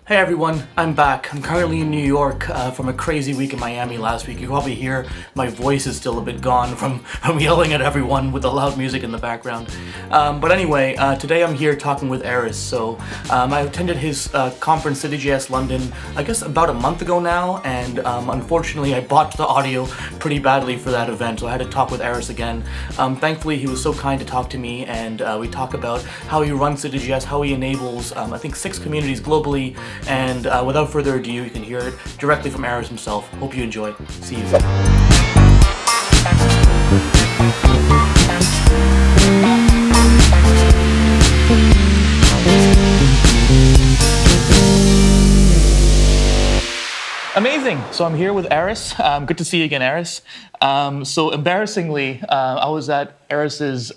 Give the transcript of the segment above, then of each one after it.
Hey everyone, I'm back. I'm currently in New York from a crazy week in Miami last week. You can probably hear my voice is still a bit gone from yelling at everyone with the loud music in the background. But anyway, today I'm here talking with Aris. So I attended his conference, CityJS London, I guess about a month ago now, and unfortunately I botched the audio pretty badly for that event, so I had to talk with Aris again. Thankfully he was so kind to talk to me, and we talk about how he runs CityJS, how he enables, I think, 6 communities globally. And without further ado, you can hear it directly from Aris himself. Hope you enjoy. See you. Amazing. So I'm here with Aris. Good to see you again, Aris. So embarrassingly, I was at Aris's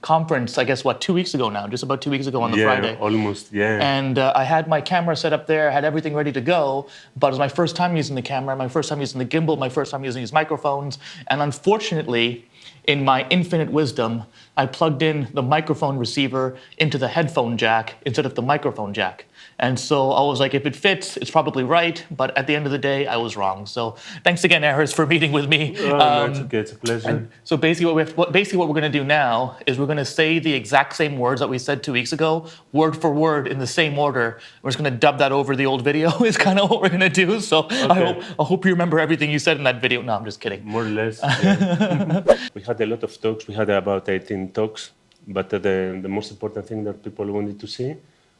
conference, I guess, 2 weeks ago now, just about 2 weeks ago on the Friday. Almost, yeah. And I had my camera set up there, I had everything ready to go, but it was my first time using the camera, my first time using the gimbal, my first time using these microphones, and unfortunately, in my infinite wisdom, I plugged in the microphone receiver into the headphone jack instead of the microphone jack. And so I was like, if it fits, it's probably right. But at the end of the day, I was wrong. So thanks again, Aris, for meeting with me. No, it's okay. It's a pleasure. So basically what we're going to do now is we're going to say the exact same words that we said 2 weeks ago, word for word in the same order. We're just going to dub that over the old video is kind of what we're going to do. So okay. I hope you remember everything you said in that video. No, I'm just kidding. More or less. Yeah. We had a lot of talks. We had about 18 talks. But the most important thing that people wanted to see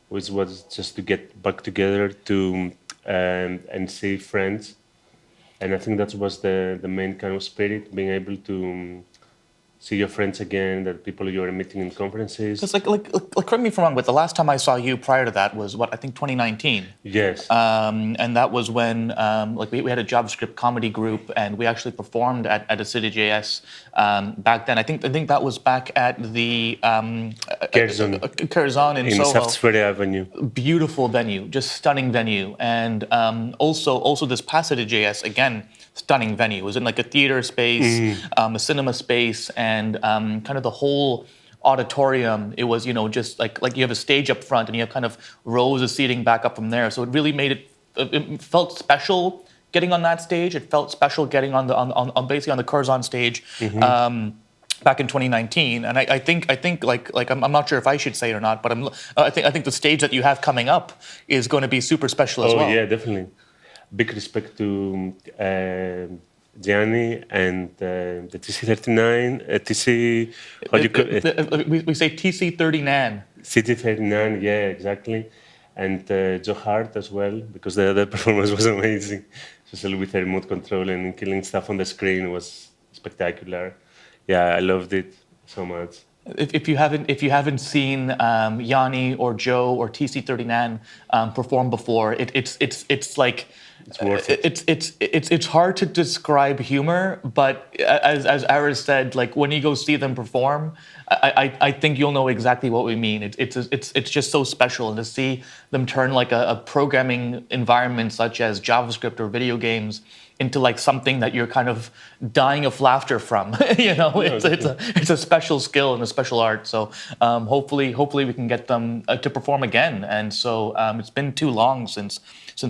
was just to get back together to and see friends, and I think that was the main kind of spirit, being able to see your friends again, that people you were meeting in conferences. Because correct me if I'm wrong, but the last time I saw you prior to that was I think 2019. Yes. And that was when we had a JavaScript comedy group, and we actually performed at a CityJS back then. I think that was back at the Curzon in Soho. Shaftesbury Avenue. Beautiful venue, just stunning venue, and also this past CityJS again. Stunning venue. It was in like a theater space, a cinema space, and kind of the whole auditorium. It was, just like you have a stage up front and you have kind of rows of seating back up from there. So it really made it felt special getting on that stage. It felt special getting on basically on the Curzon stage. Back in 2019, and I think I'm not sure if I should say it or not, but I think the stage that you have coming up is going to be super special as well. Oh yeah, definitely. Big respect to Gianni and the TC39, TC. How do you call it? We say TC39. CT39, yeah, exactly, and Joe Hart as well, because the performance was amazing, especially with the remote control and killing stuff on the screen was spectacular. Yeah, I loved it so much. If you haven't seen Yanni or Joe or TC39 perform before, it's like it's worth it. It's hard to describe humor, but as Aris said, like when you go see them perform, I think you'll know exactly what we mean. It's just so special, and to see them turn like a programming environment such as JavaScript or video games into like something that you're kind of dying of laughter from. It's a special skill and a special art. So hopefully we can get them to perform again. And so it's been too long since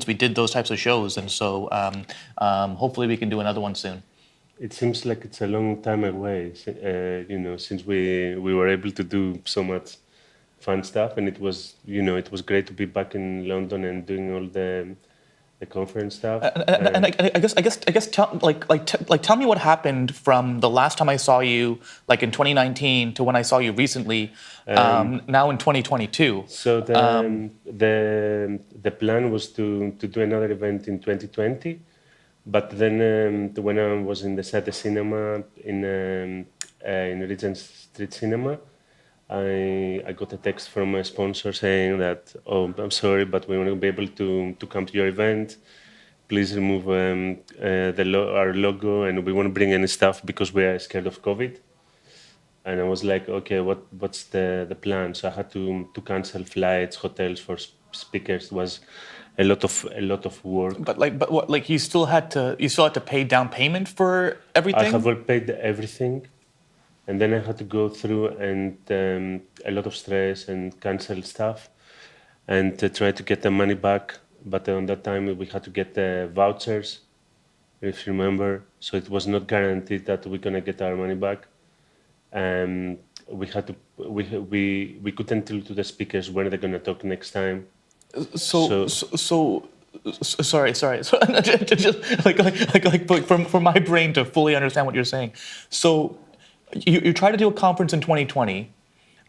we did those types of shows, and so hopefully we can do another one soon. It seems like it's a long time away, since we were able to do so much fun stuff, and it was great to be back in London and doing all the conference stuff. And I guess tell me what happened from the last time I saw you, like in 2019, to when I saw you recently, now in 2022. So the plan was to do another event in 2020, but then when I was in the Sade Cinema in Regent Street Cinema, I got a text from a sponsor saying that, oh, I'm sorry, but we won't be able to come to your event. Please remove our logo, and we won't bring any stuff because we are scared of COVID. And I was like, okay, what's the plan? So I had to cancel flights, hotels for speakers. It was a lot of work. But you still had to pay down payment for everything? I have all paid everything. And then I had to go through and a lot of stress and cancel stuff and try to get the money back but on that time we had to get vouchers, if you remember. So it was not guaranteed that we're gonna get our money back. We had to we couldn't tell to the speakers when they're gonna talk next time. So, So so, so, sorry. So, just like for my brain to fully understand what you're saying. So, you try to do a conference in 2020.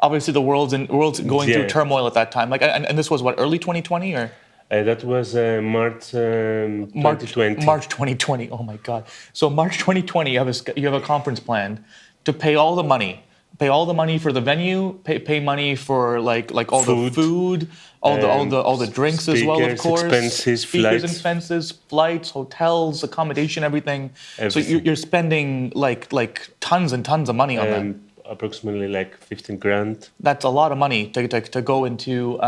Obviously, the world's going through yeah, turmoil at that time. Like, and this was what, early 2020 or that was March March 2020. March 2020. Oh my God! So March 2020, you have a conference planned to pay all the money. Pay all the money for the venue. Pay money for like all the Food, food, all the drinks as well, of speakers, course. expenses, Speakers flights, expenses, flights, hotels, accommodation, everything. So everything. you're spending like tons and tons of money on that. Approximately like 15 grand. That's a lot of money to go into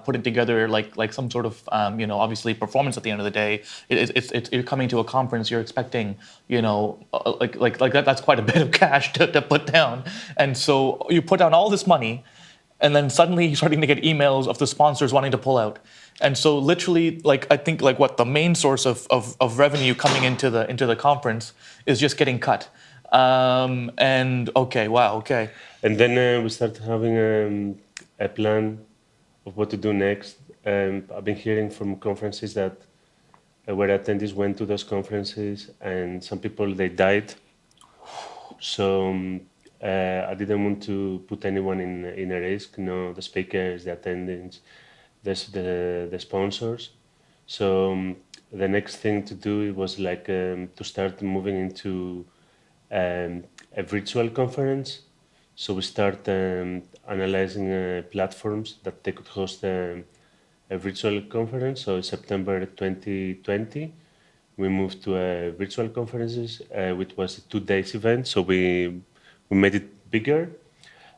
putting together like some sort of obviously performance at the end of the day. It's you're coming to a conference, you're expecting like that. That's quite a bit of cash to put down, and so you put down all this money, and then suddenly you're starting to get emails of the sponsors wanting to pull out, and so literally like I think like what the main source of revenue coming into the conference is just getting cut. And okay, wow, okay. And then we started having a plan of what to do next. I've been hearing from conferences that where attendees went to those conferences and some people, they died. So I didn't want to put anyone in a risk, the speakers, the attendants, the sponsors. So the next thing to do was like to start moving into a virtual conference. So we start analyzing platforms that they could host a virtual conference. So in September 2020, we moved to virtual conferences, which was a 2 days event. So we made it bigger,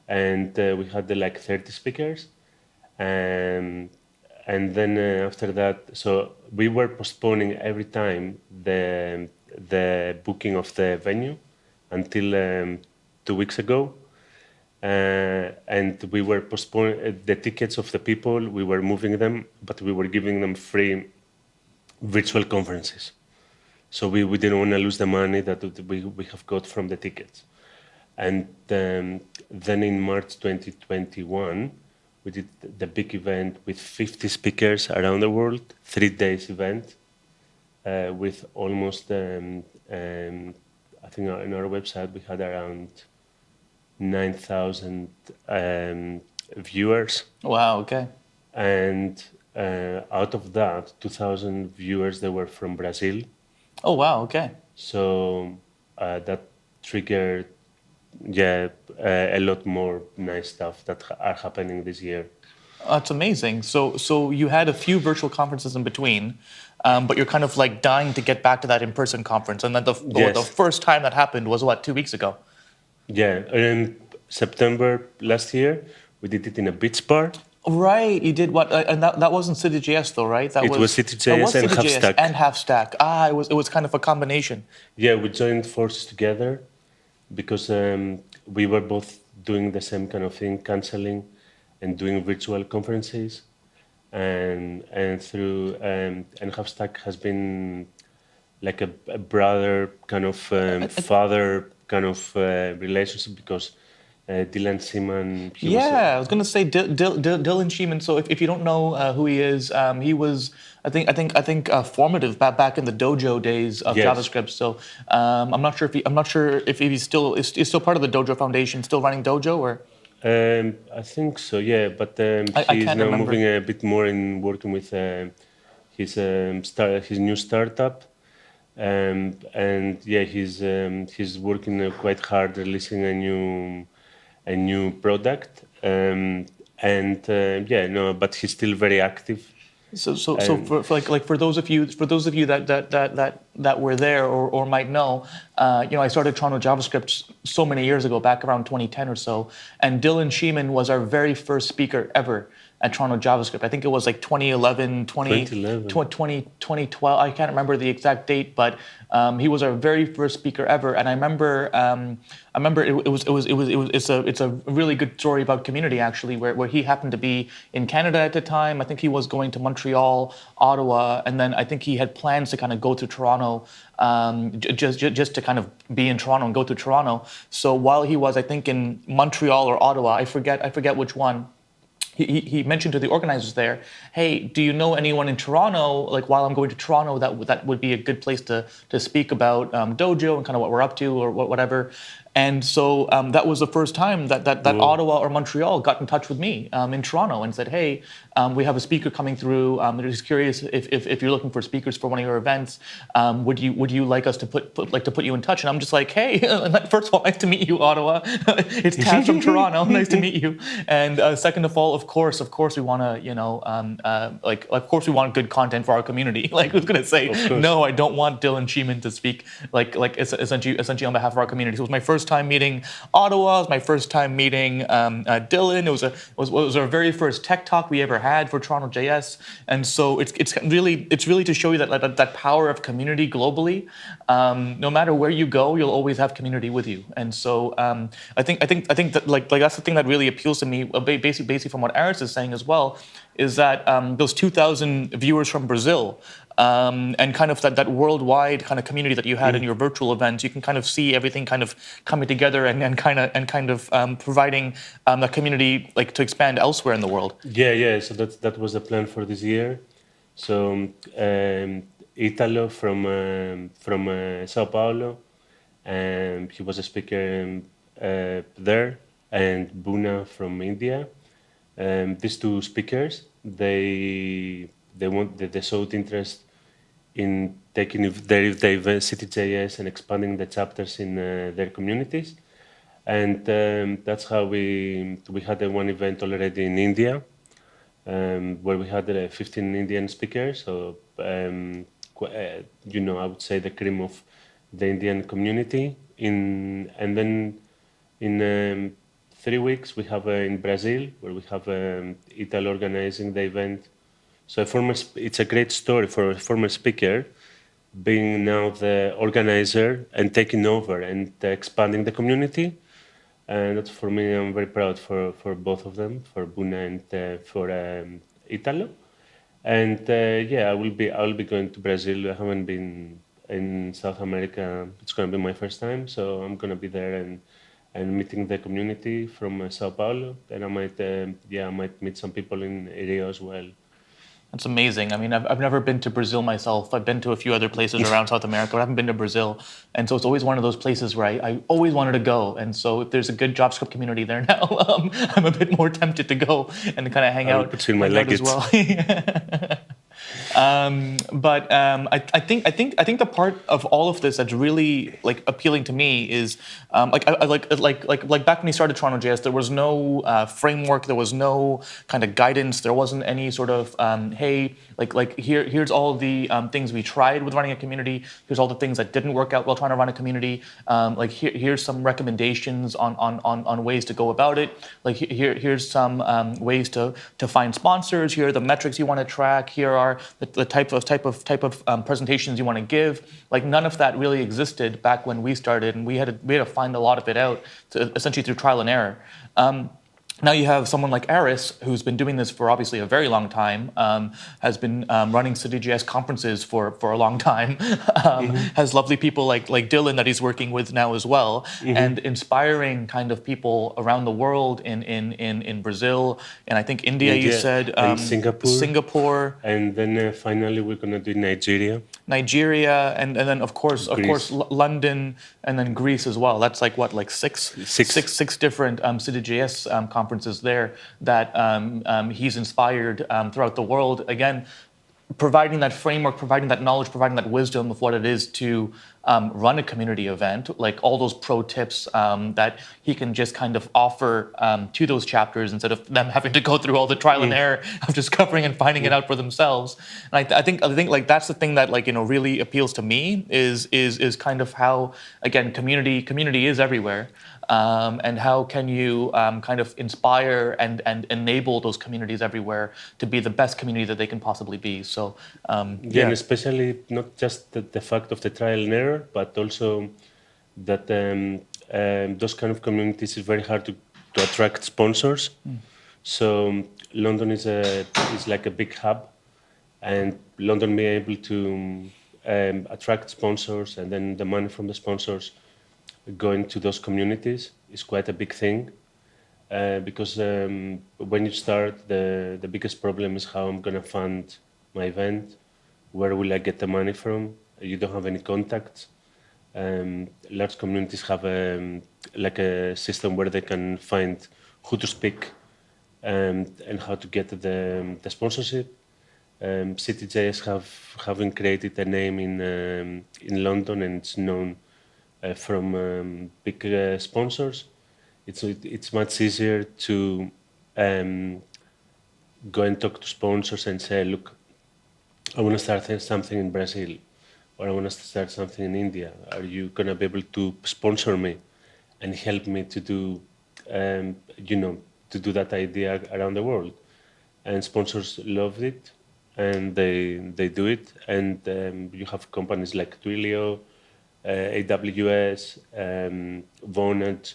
and we had like 30 speakers. And then after that, so we were postponing every time the booking of the venue until 2 weeks ago. And we were postponing the tickets of the people, we were moving them, but we were giving them free virtual conferences. So we didn't want to lose the money that we have got from the tickets. And then in March 2021, we did the big event with 50 speakers around the world, 3 days event, with almost, I think on our website, we had around 9,000 viewers. Wow, okay. And out of that, 2,000 viewers, they were from Brazil. Oh, wow, okay. So that triggered, a lot more nice stuff that are happening this year. That's amazing. So you had a few virtual conferences in between, but you're kind of like dying to get back to that in-person conference. And then the Yes. first time that happened was what, 2 weeks ago? Yeah, in September last year, we did it in a beach bar. Right, you did what? And that wasn't CityJS though, right? It was CityJS and Halfstack. And Halfstack. Ah, it was kind of a combination. Yeah, we joined forces together because we were both doing the same kind of thing, canceling and doing virtual conferences, and through and Halfstack has been like a brother kind of father kind of relationship because Dylan Seaman. I was gonna say Dylan Sheeman. So if you don't know who he is, he was I think formative back in the Dojo days of Yes. JavaScript. So I'm not sure if he's still part of the Dojo Foundation, still running Dojo or. I think so, yeah. But I he's can't now remember. moving a bit more in working with his his new startup, and yeah, he's working quite hard releasing a new product, but he's still very active. So for those of you that that were there or might know, I started Toronto JavaScript so many years ago, back around 2010 or so, and Dylan Sheeman was our very first speaker ever at Toronto JavaScript. I think it was like 2011, 2012. I can't remember the exact date, but he was our very first speaker ever. And I remember it's a really good story about community, actually, where he happened to be in Canada at the time. I think he was going to Montreal, Ottawa, and then I think he had plans to kind of go to Toronto, just to kind of be in Toronto and go to Toronto. So while he was, I think, in Montreal or Ottawa, I forget which one. He mentioned to the organizers there, hey, do you know anyone in Toronto, like while I'm going to Toronto, that would be a good place to speak about Dojo and kind of what we're up to or whatever. And so that was the first time that Ottawa or Montreal got in touch with me in Toronto and said, hey, we have a speaker coming through. They're just curious if you're looking for speakers for one of your events, would you like us to put you in touch? And I'm just like, hey, first of all, nice to meet you, Ottawa. It's Taz from Toronto. Nice to meet you. And second of all, of course, we want to, of course we want good content for our community. Like, who's gonna say no? I don't want Dylan Sheeman to speak like essentially on behalf of our community. So it was my first time meeting Ottawa. It was my first time meeting Dylan. It was our very first tech talk we ever had for Toronto JS. And so it's really to show you that power of community globally. No matter where you go, you'll always have community with you. And so I think that like that's the thing that really appeals to me, basically from what Aris is saying as well, is that those 2,000 viewers from Brazil, and kind of that worldwide kind of community that you had in your virtual events, you can kind of see everything kind of coming together and kind of providing the community like to expand elsewhere in the world. Yeah. So that was the plan for this year. So Italo from Sao Paulo, he was a speaker there, and Buna from India. These two speakers, they showed interest in taking their CityJS and expanding the chapters in their communities, and that's how we had one event already in India, where we had 15 Indian speakers. So I would say the cream of the Indian community. And then in 3 weeks, we have in Brazil, where we have Italo organizing the event. So it's a great story for a former speaker being now the organizer and taking over and expanding the community. And that's for me, I'm very proud for both of them, for Buna and for Italo. And I will be going to Brazil. I haven't been in South America. It's going to be my first time, so I'm going to be there and meeting the community from Sao Paulo, and I might meet some people in Rio as well. That's amazing. I mean, I've never been to Brazil myself. I've been to a few other places around South America, but I haven't been to Brazil. And so it's always one of those places where I always wanted to go. And so if there's a good JavaScript community there now, I'm a bit more tempted to go and kind of hang out. Put you in my leggings as well. I think the part of all of this that's really like appealing to me is like back when we started Toronto JS, there was no framework, there was no kind of guidance, there wasn't any sort of hey, here's all the things we tried with running a community, here's all the things that didn't work out while trying to run a community, here's some recommendations on ways to go about it, here's some ways to find sponsors, here are the metrics you want to track, here are the type of presentations you want to give. Like none of that really existed back when we started, and we had to find a lot of it out essentially through trial and error. Now you have someone like Aris, who's been doing this for obviously a very long time, has been running CityJS conferences for a long time, has lovely people like Dylan that he's working with now as well, and inspiring kind of people around the world in Brazil, and I think India, you said, and Singapore. And then finally we're going to do Nigeria, and then of course London, and then Greece as well. That's like what, like six different CityJS conferences there that he's inspired throughout the world. Again, providing that framework, providing that knowledge, providing that wisdom of what it is to run a community event, like all those pro tips that he can just kind of offer to those chapters instead of them having to go through all the trial and error of discovering and finding it out for themselves. And I think like that's the thing that like really appeals to me is kind of how, again, community is everywhere. And how can you kind of inspire and enable those communities everywhere to be the best community that they can possibly be? So Yeah, and especially not just the fact of the trial and error, but also that those kind of communities is very hard to attract sponsors. So London is like a big hub, and London being able to attract sponsors and then the money from the sponsors going to those communities is quite a big thing. Because when you start, the biggest problem is how I'm gonna fund my event. Where will I get the money from? You don't have any contacts. Large communities have like a system where they can find who to speak and how to get the sponsorship. CityJS having created a name in London, and it's known from big sponsors. It's much easier to go and talk to sponsors and say, look, I want to start something in Brazil, or I want to start something in India. Are you going to be able to sponsor me and help me to do, to do that idea around the world? And sponsors loved it, and they do it. And you have companies like Twilio, AWS, Vonage,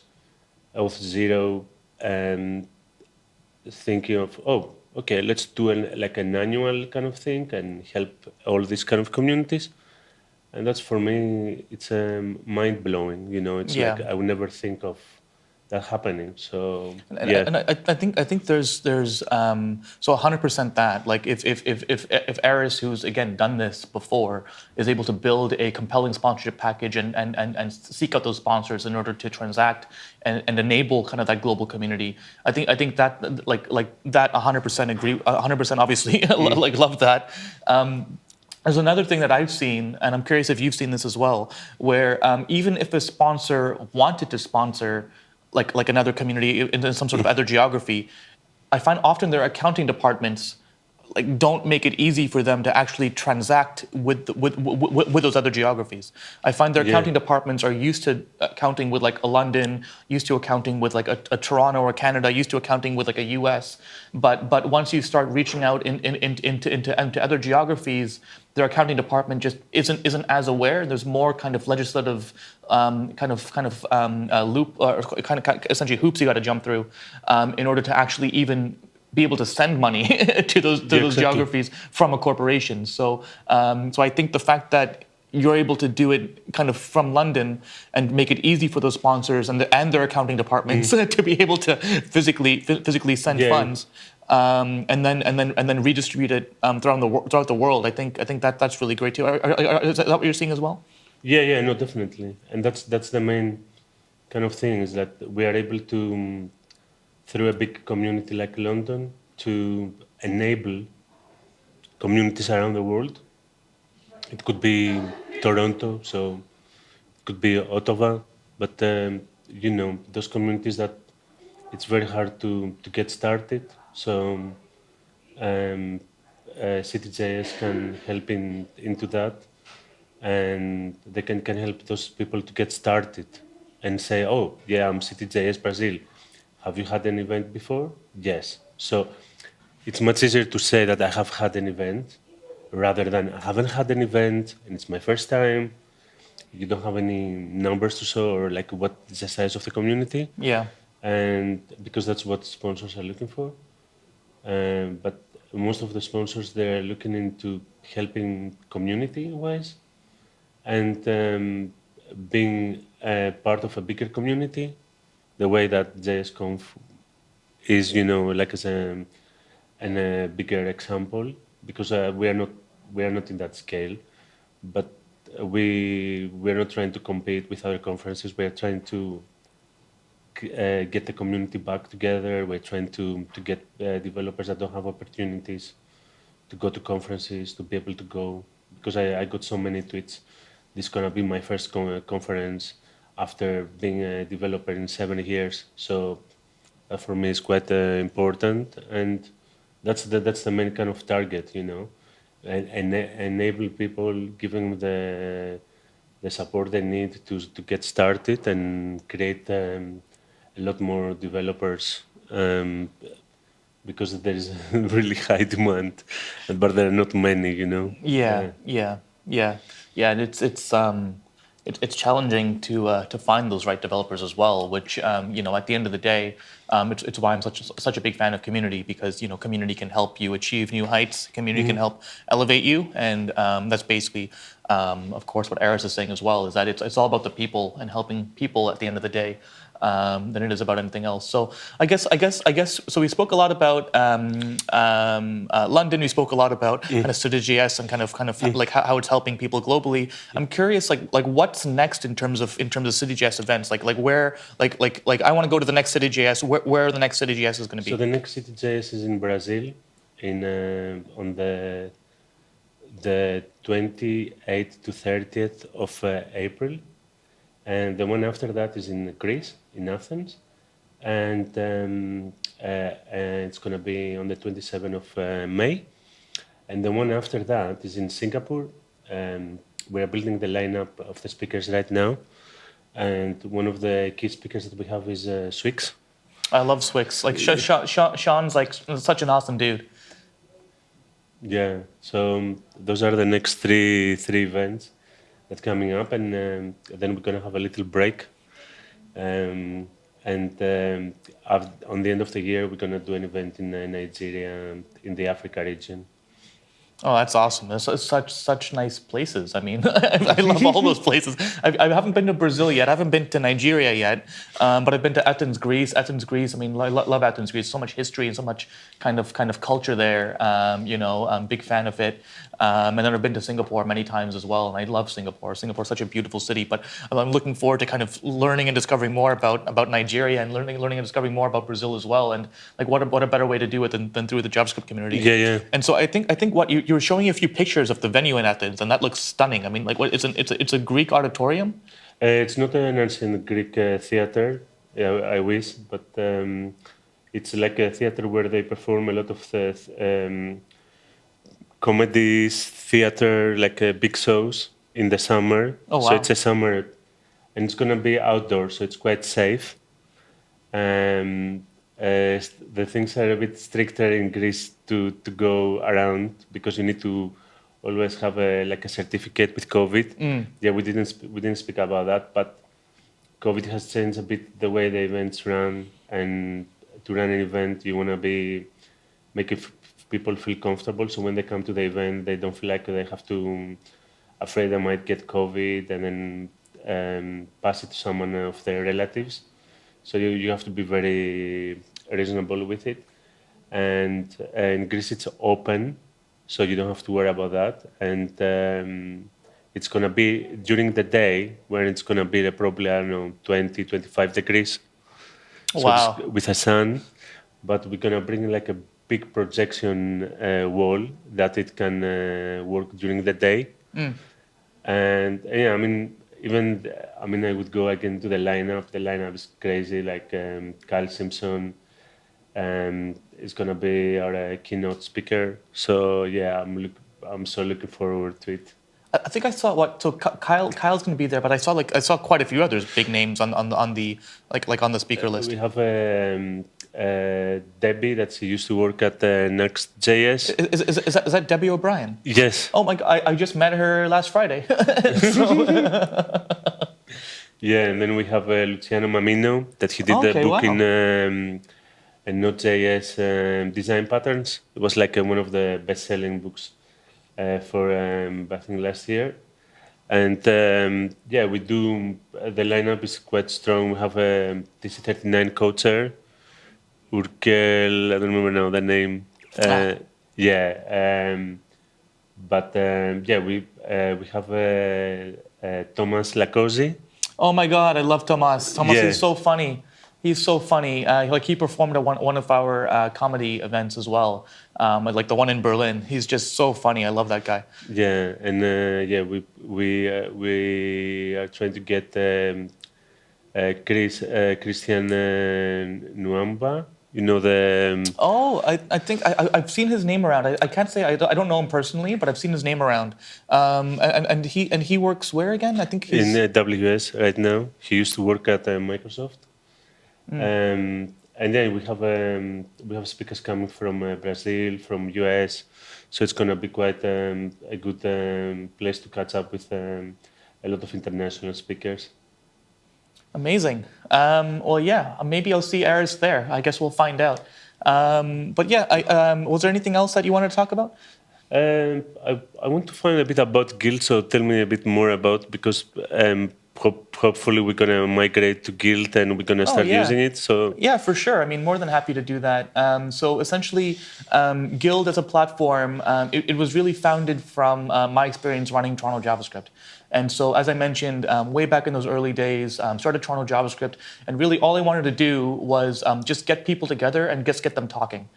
Auth0, thinking of, oh, okay, let's do like an annual kind of thing and help all these kind of communities. And that's, for me, it's mind blowing. It's like I would never think of that happening. So yeah. And I think there's so 100% that, like, if Aris, who's again done this before, is able to build a compelling sponsorship package and seek out those sponsors in order to transact and enable kind of that global community, I think that like that 100% agree, 100% obviously like love that. There's another thing that I've seen, and I'm curious if you've seen this as well, where even if a sponsor wanted to sponsor like another community in some sort of other geography, I find often their accounting departments like don't make it easy for them to actually transact with those other geographies. I find their accounting departments are used to accounting with like a London, used to accounting with like a Toronto or Canada, used to accounting with like a US. But once you start reaching out into other geographies, their accounting department just isn't as aware. There's more kind of legislative loop or kind of essentially hoops you got to jump through in order to actually even be able to send money to those geographies from a corporation. So I think the fact that you're able to do it kind of from London and make it easy for those sponsors and their accounting departments to be able to physically send funds and then redistribute it throughout the world. I think that's really great too. Is that what you're seeing as well? Yeah, no, definitely. And that's the main kind of thing, is that we are able to, through a big community like London, to enable communities around the world. It could be Toronto, so it could be Ottawa, but those communities that it's very hard to get started. So CityJS can help into that, and they can help those people to get started and say, oh, yeah, I'm CityJS Brazil. Have you had an event before? Yes. So it's much easier to say that I have had an event rather than I haven't had an event and it's my first time. You don't have any numbers to show, or like what is the size of the community. Yeah. And because that's what sponsors are looking for. But most of the sponsors, they're looking into helping community-wise and being part of a bigger community, the way that JSConf is, like as a bigger example, because we are not in that scale, but we're not trying to compete with other conferences. We're trying to get the community back together. We're trying to get developers that don't have opportunities to go to conferences, to be able to go, because I got so many tweets. This is gonna be my first conference after being a developer in 7 years. So for me, it's quite important, and that's the main kind of target, and enable people, giving the support they need to get started and create a lot more developers. Because there is really high demand, but there are not many. Yeah, yeah, yeah, yeah, and it's challenging to find those right developers as well. Which at the end of the day, it's why I'm such a big fan of community, because community can help you achieve new heights. Community can help elevate you, and that's basically, of course, what Aris is saying as well. Is that it's all about the people and helping people at the end of the day. Than it is about anything else. So I guess. So we spoke a lot about London. We spoke a lot about kind of CityJS and kind of like how it's helping people globally. I'm curious, like what's next in terms of CityJS events? Like where like I want to go to the next CityJS. Where the next CityJS is going to be? So the next CityJS is in Brazil, in on the 28th to 30th of April, and the one after that is in Greece, in Athens, and it's going to be on the 27th of May, and the one after that is in Singapore. We are building the lineup of the speakers right now, and one of the key speakers that we have is Swix. I love Swix. Like Sean's like such an awesome dude. Yeah, so those are the next three events that's coming up, and then we're gonna have a little break, and on the end of the year we're gonna do an event in Nigeria, in the Africa region. Oh, that's awesome. It's such nice places. I mean, I love all those places. I haven't been to Brazil yet. I haven't been to Nigeria yet, but I've been to Athens, Greece. Athens, Greece. I mean, I love Athens, Greece. So much history and so much kind of culture there. I'm a big fan of it. And then I've been to Singapore many times as well, and I love Singapore. Singapore's such a beautiful city. But I'm looking forward to kind of learning and discovering more about Nigeria, and learning and discovering more about Brazil as well. And like, what a better way to do it than through the JavaScript community. Yeah, yeah. And so I think what you were showing me a few pictures of the venue in Athens, and that looks stunning. I mean, like, what it's a Greek auditorium. It's not an ancient Greek theater. Yeah, I wish, but it's like a theater where they perform a lot of the comedies, theater, like big shows in the summer. Oh, wow. So it's a summer, and it's gonna be outdoors, so it's quite safe. The things are a bit stricter in Greece to go around, because you need to always have a certificate with COVID. Yeah, we didn't speak about that, but COVID has changed a bit the way the events run, and to run an event, you want to make people feel comfortable. So when they come to the event, they don't feel like they have to afraid they might get COVID and then pass it to someone of their relatives. So you have to be very reasonable with it. And in Greece, it's open, so you don't have to worry about that. And it's going to be during the day, where it's going to be probably, I don't know, 20, 25 degrees. So Wow. with the sun, but we're going to bring like a big projection wall that it can work during the day. And yeah, I mean, I would go again to the lineup. The lineup is crazy. Like Kyle Simpson is gonna be our keynote speaker. So yeah, I'm so looking forward to it. I think I saw Kyle's going to be there, but I saw quite a few others big names on the on the speaker list. We have Debbie that she used to work at Next.js. Is that Debbie O'Brien? Yes. Oh my God! I just met her last Friday. Yeah, and then we have Luciano Mamino that he did the book in Node.js design patterns. It was like one of the best-selling books for I think last year. And yeah, we do. The lineup is quite strong. We have a TC39 co-chair, Urkel. I don't remember now the name. Yeah, but yeah, we have Thomas Lacosi. Oh my God, I love Tomas. Tomas is so funny. He's so funny. Like he performed at one of our comedy events as well, like the one in Berlin. He's just so funny. I love that guy. Yeah, and yeah, we are trying to get Christian Nuamba. You know the Oh, I think I've seen his name around. I can't say I don't know him personally, but I've seen his name around. And he works where again? I think in he's. WS right now. He used to work at Microsoft. And then we have speakers coming from Brazil, from US, so it's gonna be quite a good place to catch up with a lot of international speakers. Amazing. Well, yeah, maybe I'll see Aris there. I guess we'll find out. But yeah, was there anything else that you wanted to talk about? I want to find a bit about Guild, so tell me a bit more about because hopefully we're gonna migrate to Guild and we're gonna start yeah. using it. So Yeah, for sure. I mean, more than happy to do that. So essentially, Guild as a platform, it was really founded from my experience running Toronto JavaScript. And so, as I mentioned, way back in those early days, started Toronto JavaScript, and really all I wanted to do was just get people together and just get them talking.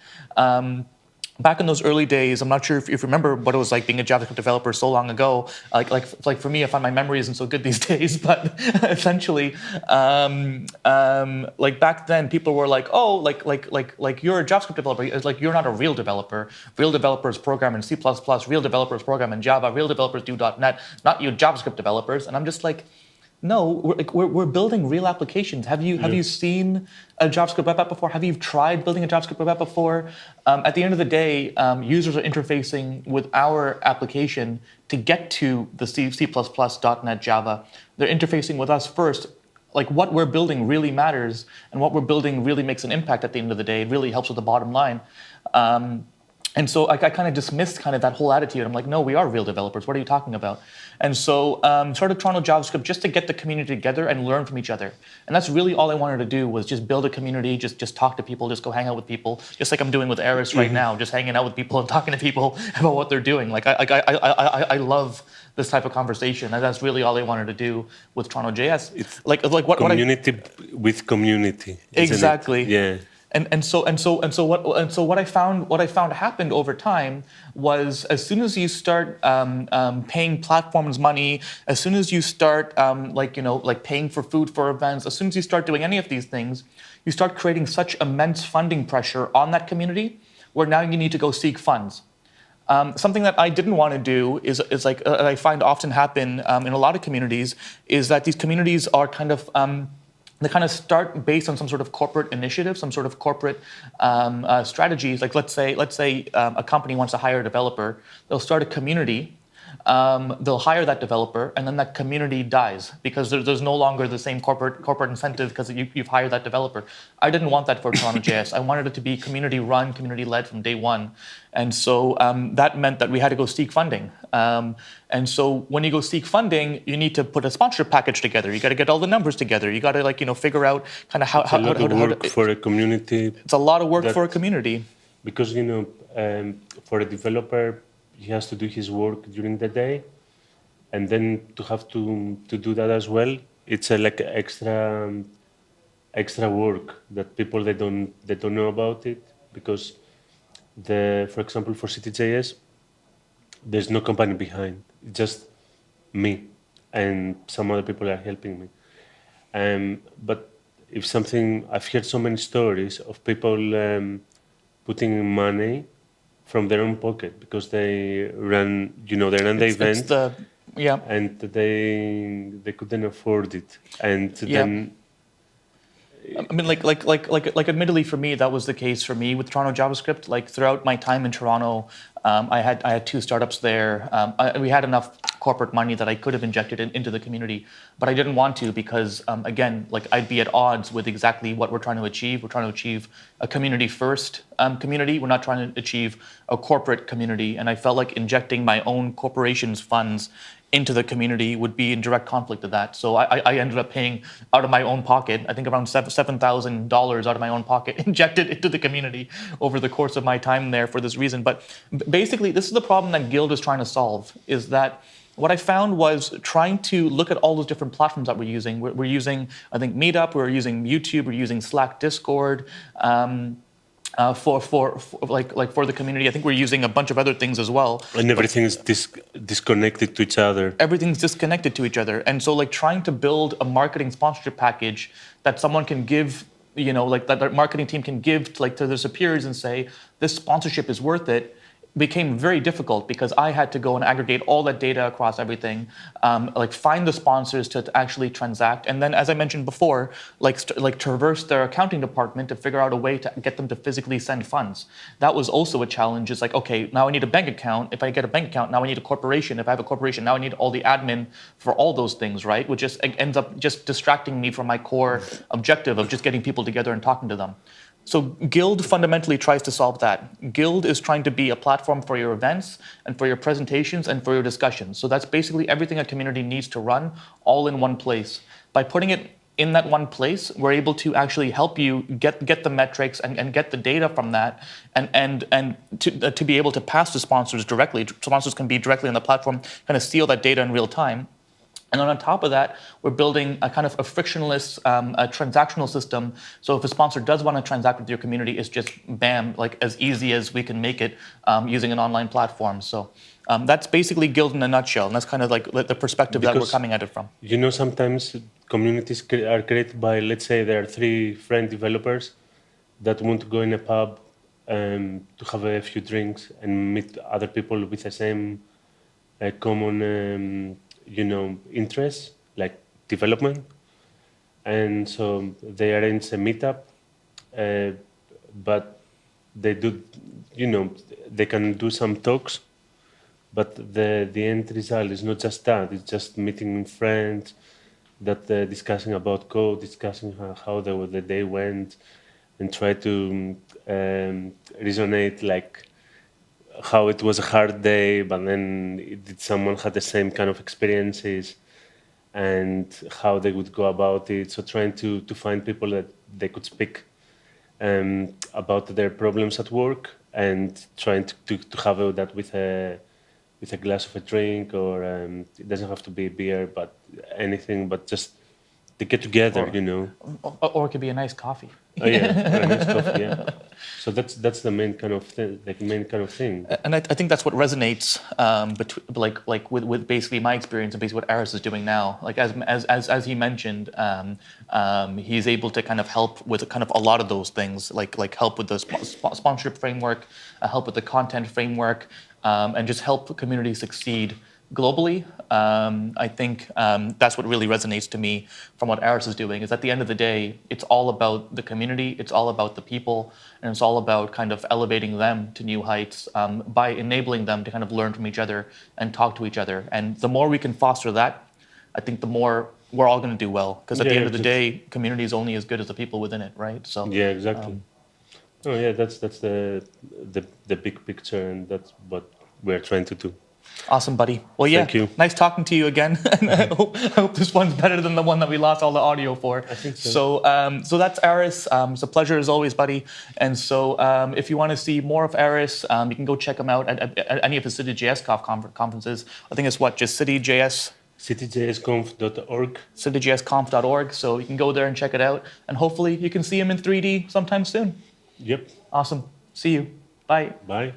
Back in those early days, I'm not sure if you remember what it was like being a JavaScript developer so long ago. Like for me, I find my memory isn't so good these days. But essentially, like back then, people were like, "Oh, like you're a JavaScript developer. It's like you're not a real developer. Real developers program in C++. Real developers program in Java. Real developers do .NET. Not you JavaScript developers." And I'm just like, no, we're building real applications. Have you seen a JavaScript web app before? Have you tried building a JavaScript web app before? At the end of the day, users are interfacing with our application to get to the C++, .NET, Java. They're interfacing with us first. Like what we're building really matters, and what we're building really makes an impact at the end of the day. It really helps with the bottom line. And so I kind of dismissed kind of that whole attitude. I'm like, no, we are real developers. What are you talking about? And so started Toronto JavaScript just to get the community together and learn from each other. And that's really all I wanted to do was just build a community, just talk to people, just go hang out with people, just like I'm doing with Aris right now, just hanging out with people and talking to people about what they're doing. Like I love this type of conversation, and that's really all I wanted to do with Toronto JS. it's Like what community with community. exactly. Yeah. And so what I found happened over time was as soon as you start paying platforms money, as soon as you start like paying for food for events, as soon as you start doing any of these things, you start creating such immense funding pressure on that community, where now you need to go seek funds. Something that I didn't want to do is like I find often happen in a lot of communities is that these communities are kind of they kind of start based on some sort of corporate initiative, some sort of corporate strategies. Like let's say a company wants to hire a developer, they'll start a community. They'll hire that developer, and then that community dies because there's no longer the same corporate incentive because you've hired that developer. I didn't want that for Toronto JS. I wanted it to be community run, community led from day one, and so that meant that we had to go seek funding. And so when you go seek funding, you need to put a sponsorship package together. You got to get all the numbers together. You got to figure out kind of how to work for a community. It's a lot of work for a community because for a developer, he has to do his work during the day, and then to have to do that as well, it's like extra work that people they don't know about it because for example for CityJS, there's no company behind. It's just me and some other people are helping me. But if something, I've heard so many stories of people putting money from their own pocket because they run the event, and they couldn't afford it, and then. I mean, like, admittedly, for me, that was the case for me with Toronto JavaScript. Like throughout my time in Toronto, I had two startups there. We had enough corporate money that I could have injected into the community, but I didn't want to because, again, like I'd be at odds with exactly what we're trying to achieve. We're trying to achieve a community first community. We're not trying to achieve a corporate community, and I felt like injecting my own corporation's funds into the community would be in direct conflict of that. So I ended up paying out of my own pocket, I think around $7,000 out of my own pocket, injected into the community over the course of my time there for this reason. But basically, this is the problem that Guild is trying to solve, is that what I found was trying to look at all those different platforms that we're using. We're using, I think, Meetup, we're using YouTube, we're using Slack, Discord. For the community, I think we're using a bunch of other things as well. And everything is disconnected to each other. Everything's disconnected to each other, and so like trying to build a marketing sponsorship package that someone can give, like that marketing team can give to their superiors and say this sponsorship is worth it, became very difficult because I had to go and aggregate all that data across everything, find the sponsors to actually transact, and then, as I mentioned before, traverse their accounting department to figure out a way to get them to physically send funds. That was also a challenge. It's like, okay, now I need a bank account. If I get a bank account, now I need a corporation. If I have a corporation, now I need all the admin for all those things, right? Which just ends up just distracting me from my core objective of just getting people together and talking to them. So Guild fundamentally tries to solve that. Guild is trying to be a platform for your events and for your presentations and for your discussions. So that's basically everything a community needs to run all in one place. By putting it in that one place, we're able to actually help you get the metrics and get the data from that and to be able to pass to sponsors directly. Sponsors can be directly on the platform, kind of steal that data in real time. And then on top of that, we're building a kind of a frictionless a transactional system. So if a sponsor does want to transact with your community, it's just bam, like as easy as we can make it using an online platform. So that's basically Guild in a nutshell. And that's kind of like the perspective that we're coming at it from. Sometimes communities are created by, let's say, there are 3 friend developers that want to go in a pub to have a few drinks and meet other people with the same common interests, like development. And so they arrange a meetup, but they do, they can do some talks, but the end result is not just that, it's just meeting friends, that discussing about code, discussing how the day went, and try to resonate like how it was a hard day, but then did someone had the same kind of experiences and how they would go about it. So trying to find people that they could speak about their problems at work and trying to have that with a glass of a drink, or it doesn't have to be beer, but anything, but just to get together, Or it could be a nice coffee. Oh yeah, or a nice coffee, yeah. So that's the main kind of thing, And I think that's what resonates with basically my experience and basically what Aris is doing now. Like as he mentioned, he's able to kind of help with kind of a lot of those things, like help with the sponsorship framework, help with the content framework, and just help communities succeed globally. I think that's what really resonates to me from what Aris is doing, is at the end of the day, it's all about the community, it's all about the people, and it's all about kind of elevating them to new heights by enabling them to kind of learn from each other and talk to each other. And the more we can foster that, I think the more we're all going to do well. Because at the end of the day, community is only as good as the people within it, right? So yeah, exactly. That's the big picture, and that's what we're trying to do. Awesome, buddy. Well, yeah, Thank you. Nice talking to you again. And I hope this one's better than the one that we lost all the audio for. I think so. So that's Aris. It's a pleasure as always, buddy. And so if you want to see more of Aris, you can go check him out at any of his CityJS conferences. I think it's just CityJS. CityJSconf.org. CityJSconf.org. So you can go there and check it out. And hopefully you can see him in 3D sometime soon. Yep. Awesome. See you. Bye. Bye.